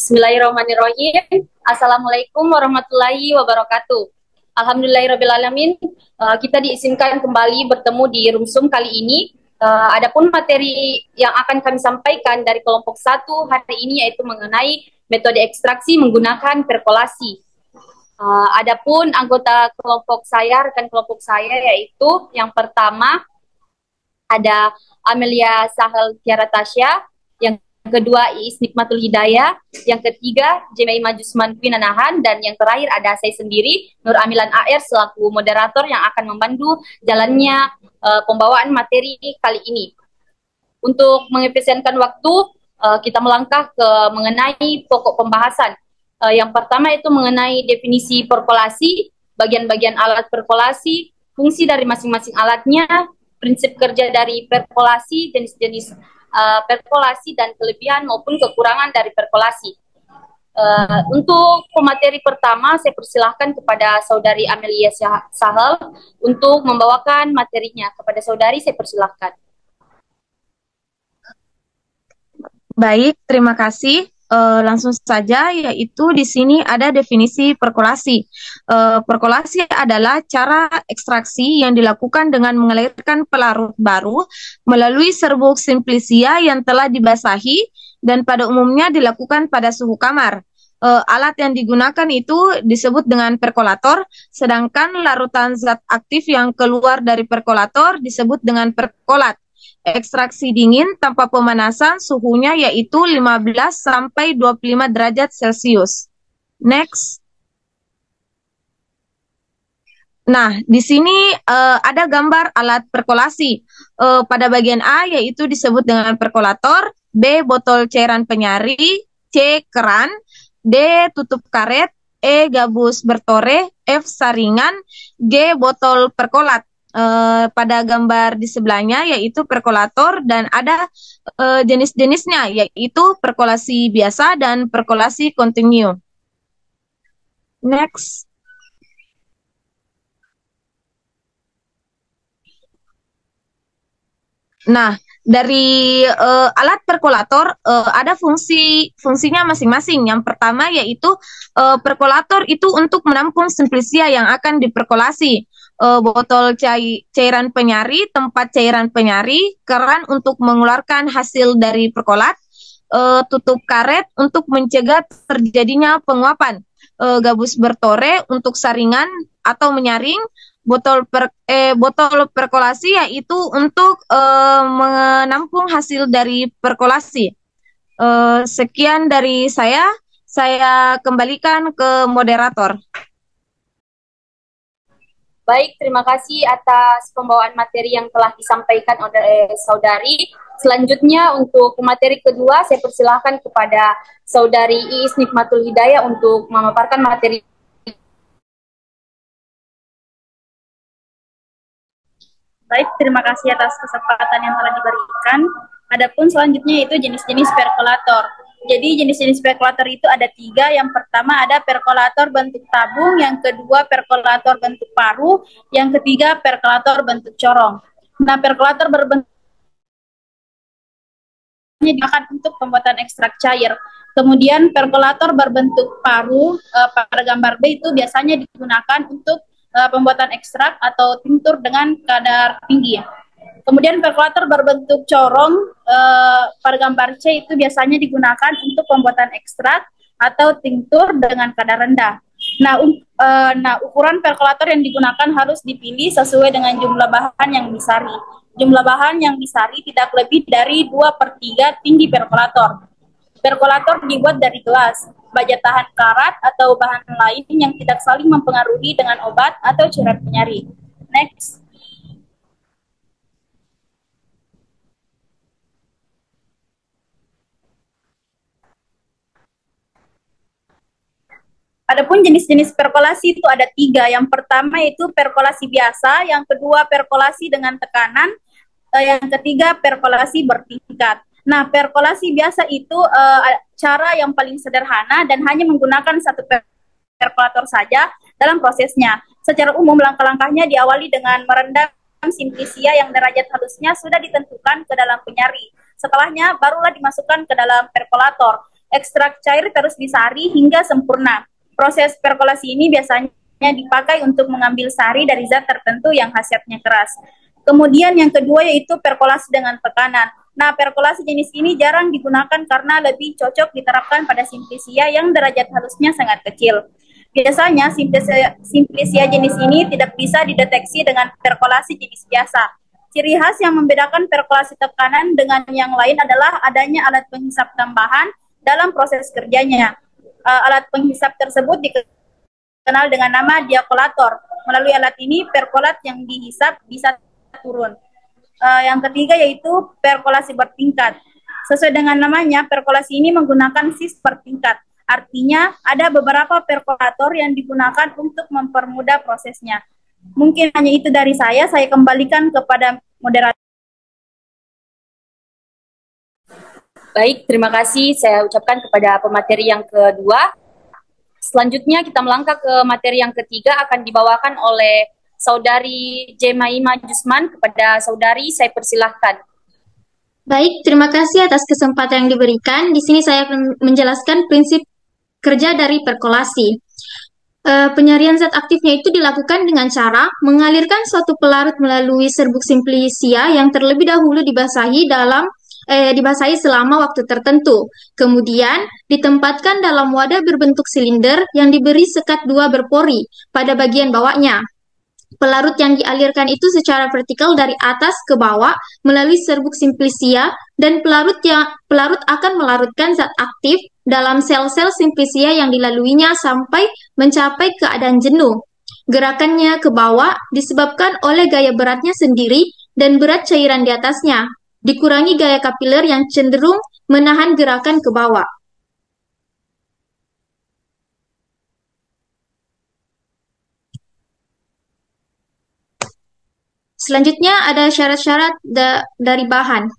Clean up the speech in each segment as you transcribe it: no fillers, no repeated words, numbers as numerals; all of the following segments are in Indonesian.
Bismillahirrahmanirrahim. Assalamualaikum warahmatullahi wabarakatuh. Alhamdulillahirrahmanirrahim. Kita diizinkan kembali bertemu di Rumsum kali ini. Adapun materi yang akan kami sampaikan dari kelompok 1 hari ini yaitu mengenai metode ekstraksi menggunakan perkolasi. Adapun anggota kelompok saya, rekan kelompok saya yaitu yang pertama ada Amelia Sahel Tiara Tasya, yang kedua Iis Nikmatul Hidayah, yang ketiga Jemai Majusman Pinanahan, dan yang terakhir ada saya sendiri Nur Amilan AR selaku moderator yang akan membantu jalannya pembawaan materi kali ini. Untuk mengefisienkan waktu, kita melangkah ke mengenai pokok pembahasan. Yang pertama itu mengenai definisi perkolasi, bagian-bagian alat perkolasi, fungsi dari masing-masing alatnya, prinsip kerja dari perkolasi, jenis-jenis perkolasi dan kelebihan maupun kekurangan dari perkolasi. Untuk pemateri pertama, saya persilahkan kepada Saudari Amelia Sahel untuk membawakan materinya. Kepada Saudari, saya persilahkan. Baik, terima kasih. Langsung saja, yaitu di sini ada definisi perkolasi. Perkolasi adalah cara ekstraksi yang dilakukan dengan mengalirkan pelarut baru melalui serbuk simplisia yang telah dibasahi dan pada umumnya dilakukan pada suhu kamar. Alat yang digunakan itu disebut dengan perkolator, sedangkan larutan zat aktif yang keluar dari perkolator disebut dengan perkolat. Ekstraksi dingin tanpa pemanasan suhunya yaitu 15 sampai 25 derajat Celcius. Next. Nah, di sini ada gambar alat perkolasi. Pada bagian A yaitu disebut dengan perkolator, B botol cairan penyari, C keran, D tutup karet, E gabus bertore, F saringan, G botol perkolat. Pada gambar di sebelahnya yaitu perkolator dan ada jenis-jenisnya yaitu perkolasi biasa dan perkolasi kontinu. Next. Nah, dari alat perkolator ada fungsinya masing-masing. Yang pertama yaitu perkolator itu untuk menampung simplisia yang akan diperkolasi. Botol cairan penyari, tempat cairan penyari, keran untuk mengeluarkan hasil dari perkolat, tutup karet untuk mencegah terjadinya penguapan, gabus bertore untuk saringan atau menyaring, botol perkolasi yaitu untuk menampung hasil dari perkolasi. Sekian dari saya kembalikan ke moderator. Baik, terima kasih atas pembawaan materi yang telah disampaikan oleh Saudari. Selanjutnya untuk materi kedua, saya persilahkan kepada Saudari Iis Nikmatul Hidayah untuk memaparkan materi. Baik, terima kasih atas kesempatan yang telah diberikan. Adapun selanjutnya itu jenis-jenis perkolator. Jadi jenis-jenis perkolator itu ada 3. Yang pertama ada perkolator bentuk tabung, yang kedua perkolator bentuk paru, yang ketiga perkolator bentuk corong. Nah, perkolator berbentuk digunakan untuk pembuatan ekstrak cair. Kemudian perkolator berbentuk paru pada gambar B itu biasanya digunakan untuk pembuatan ekstrak atau tinktur dengan kadar tinggi. Kemudian perkolator berbentuk corong pada gambar C itu biasanya digunakan untuk pembuatan ekstrak atau tinktur dengan kadar rendah. Nah, ukuran perkolator yang digunakan harus dipilih sesuai dengan jumlah bahan yang disari. Jumlah bahan yang disari tidak lebih dari 2/3 tinggi perkolator. Perkolator dibuat dari gelas, baja tahan karat, atau bahan lain yang tidak saling mempengaruhi dengan obat atau cairan penyari. Next. Adapun jenis-jenis perkolasi itu ada 3. Yang pertama itu perkolasi biasa, yang kedua perkolasi dengan tekanan, yang ketiga perkolasi bertingkat. Nah, perkolasi biasa itu cara yang paling sederhana dan hanya menggunakan satu perkolator saja dalam prosesnya. Secara umum langkah-langkahnya diawali dengan merendam simplisia yang derajat halusnya sudah ditentukan ke dalam penyari. Setelahnya barulah dimasukkan ke dalam perkolator. ekstrak cair terus disari hingga sempurna. Proses perkolasi ini biasanya dipakai untuk mengambil sari dari zat tertentu yang khasiatnya keras. Kemudian yang kedua yaitu perkolasi dengan tekanan. Nah, perkolasi jenis ini jarang digunakan karena lebih cocok diterapkan pada simplisia yang derajat halusnya sangat kecil. Biasanya simplisia jenis ini tidak bisa dideteksi dengan perkolasi jenis biasa. Ciri khas yang membedakan perkolasi tekanan dengan yang lain adalah adanya alat penghisap tambahan dalam proses kerjanya. Alat penghisap tersebut dikenal dengan nama diakolator. Melalui alat ini, perkolat yang dihisap bisa turun. Yang ketiga yaitu perkolasi bertingkat. Sesuai dengan namanya, perkolasi ini menggunakan sis bertingkat. Artinya, ada beberapa perkolator yang digunakan untuk mempermudah prosesnya. Mungkin hanya itu dari saya kembalikan kepada moderator. Baik, terima kasih saya ucapkan kepada pemateri yang kedua. Selanjutnya kita melangkah ke materi yang ketiga, akan dibawakan oleh Saudari Jemaima Jusman. Kepada saudari saya persilahkan. Baik, terima kasih atas kesempatan yang diberikan. Di sini saya akan menjelaskan prinsip kerja dari perkolasi. Penyarian zat aktifnya itu dilakukan dengan cara mengalirkan suatu pelarut melalui serbuk simplisia yang terlebih dahulu dibasahi selama waktu tertentu. Kemudian ditempatkan dalam wadah berbentuk silinder yang diberi sekat 2 berpori pada bagian bawahnya. Pelarut yang dialirkan itu secara vertikal dari atas ke bawah melalui serbuk simplisia, dan pelarut akan melarutkan zat aktif dalam sel-sel simplisia yang dilaluinya sampai mencapai keadaan jenuh. Gerakannya ke bawah disebabkan oleh gaya beratnya sendiri dan berat cairan di atasnya, dikurangi gaya kapiler yang cenderung menahan gerakan ke bawah. Selanjutnya ada syarat-syarat dari bahan.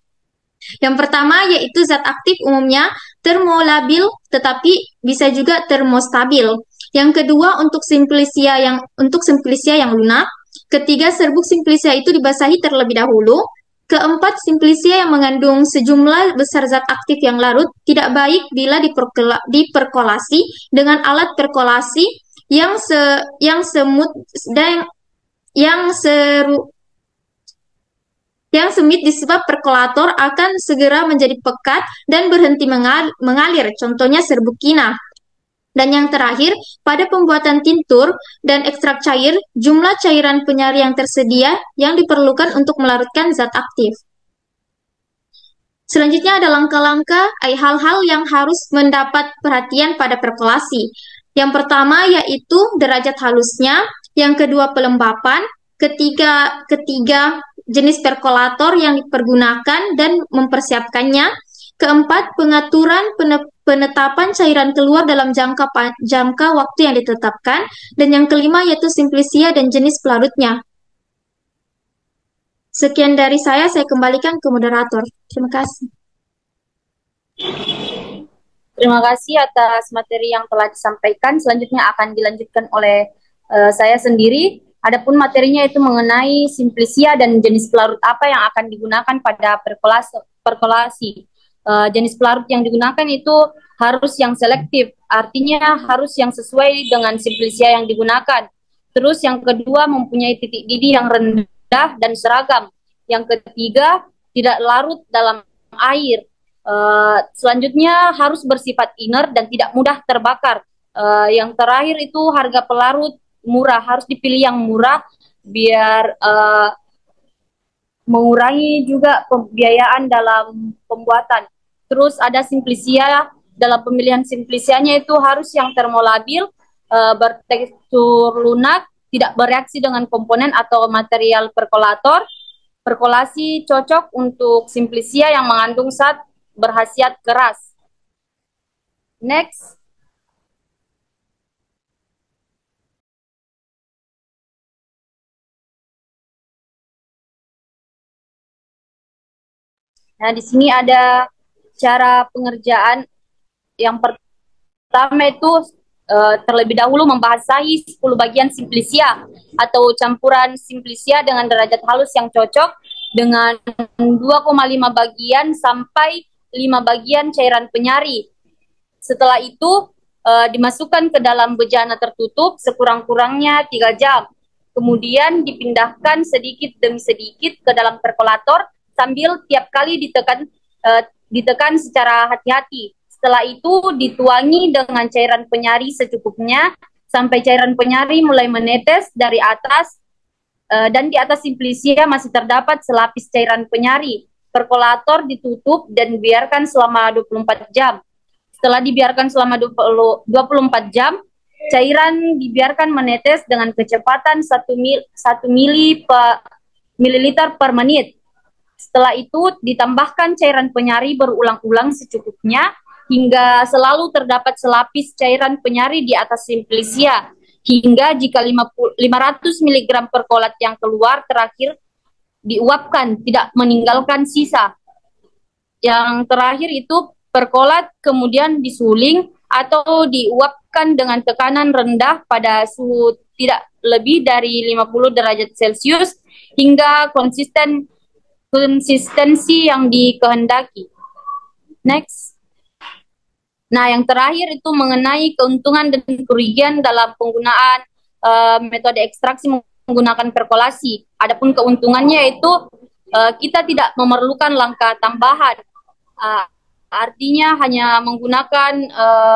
Yang pertama yaitu zat aktif umumnya termolabil tetapi bisa juga termostabil. Yang kedua untuk simplisia yang lunak. Ketiga, serbuk simplisia itu dibasahi terlebih dahulu. Keempat, simplisia yang mengandung sejumlah besar zat aktif yang larut tidak baik bila diperkolasi dengan alat perkolasi yang semit disebab perkolator akan segera menjadi pekat dan berhenti mengalir, contohnya serbuk kina. Dan yang terakhir, pada pembuatan tintur dan ekstrak cair, jumlah cairan penyari yang tersedia yang diperlukan untuk melarutkan zat aktif. Selanjutnya ada langkah-langkah, hal-hal yang harus mendapat perhatian pada perkolasi. Yang pertama yaitu derajat halusnya, yang kedua pelembapan, ketiga jenis perkolator yang dipergunakan dan mempersiapkannya, keempat pengaturan penetapan cairan keluar dalam jangka waktu yang ditetapkan, dan yang kelima yaitu simplisia dan jenis pelarutnya. Sekian dari saya kembalikan ke moderator. Terima kasih. Terima kasih atas materi yang telah disampaikan. Selanjutnya akan dilanjutkan oleh saya sendiri. Adapun materinya itu mengenai simplisia dan jenis pelarut apa yang akan digunakan pada perkolasi. Jenis pelarut yang digunakan itu harus yang selektif, artinya harus yang sesuai dengan simplisia yang digunakan. Terus yang kedua mempunyai titik didih yang rendah dan seragam. Yang ketiga tidak larut dalam air. Selanjutnya harus bersifat inert dan tidak mudah terbakar. Yang terakhir itu harga pelarut murah, harus dipilih yang murah biar mengurangi juga pembiayaan dalam pembuatan. Terus ada simplisia, dalam pemilihan simplisianya itu harus yang termolabil, bertekstur lunak, tidak bereaksi dengan komponen atau material perkolator. Perkolasi cocok untuk simplisia yang mengandung zat berkhasiat keras. Next. Nah, di sini ada cara pengerjaan. Yang pertama itu terlebih dahulu membasahi 10 bagian simplisia atau campuran simplisia dengan derajat halus yang cocok dengan 2,5 bagian sampai 5 bagian cairan penyari. Setelah itu dimasukkan ke dalam bejana tertutup sekurang-kurangnya 3 jam. Kemudian dipindahkan sedikit demi sedikit ke dalam perkolator sambil tiap kali ditekan secara hati-hati. Setelah itu dituangi dengan cairan penyari secukupnya sampai cairan penyari mulai menetes dari atas dan di atas simplisia masih terdapat selapis cairan penyari. Perkolator ditutup dan biarkan selama 24 jam. Setelah dibiarkan selama 24 jam, cairan dibiarkan menetes dengan kecepatan 1 mililiter per menit. Setelah itu ditambahkan cairan penyari berulang-ulang secukupnya hingga selalu terdapat selapis cairan penyari di atas simplisia, hingga jika 500 mg perkolat yang keluar terakhir diuapkan, tidak meninggalkan sisa. Yang terakhir itu perkolat kemudian disuling atau diuapkan dengan tekanan rendah pada suhu tidak lebih dari 50 derajat Celcius hingga konsistensi yang dikehendaki. Next. Nah, yang terakhir itu mengenai keuntungan dan kerugian dalam penggunaan metode ekstraksi menggunakan perkolasi. Adapun keuntungannya itu kita tidak memerlukan langkah tambahan. Artinya hanya menggunakan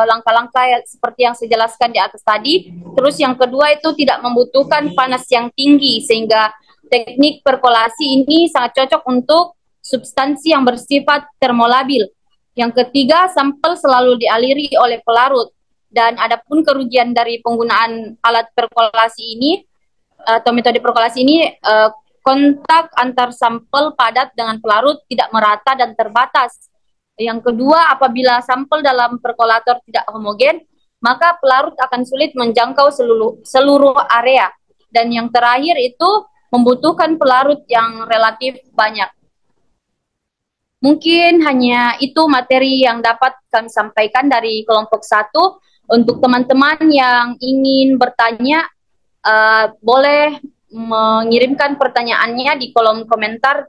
langkah-langkah seperti yang saya jelaskan di atas tadi. Terus yang kedua itu tidak membutuhkan panas yang tinggi, sehingga teknik perkolasi ini sangat cocok untuk substansi yang bersifat termolabil. Yang ketiga, sampel selalu dialiri oleh pelarut. Dan adapun kerugian dari penggunaan alat perkolasi ini atau metode perkolasi ini, kontak antar sampel padat dengan pelarut tidak merata dan terbatas. Yang kedua, apabila sampel dalam perkolator tidak homogen, maka pelarut akan sulit menjangkau seluruh area. Dan yang terakhir itu membutuhkan pelarut yang relatif banyak. Mungkin hanya itu materi yang dapat kami sampaikan dari kelompok 1. Untuk teman-teman yang ingin bertanya, boleh mengirimkan pertanyaannya di kolom komentar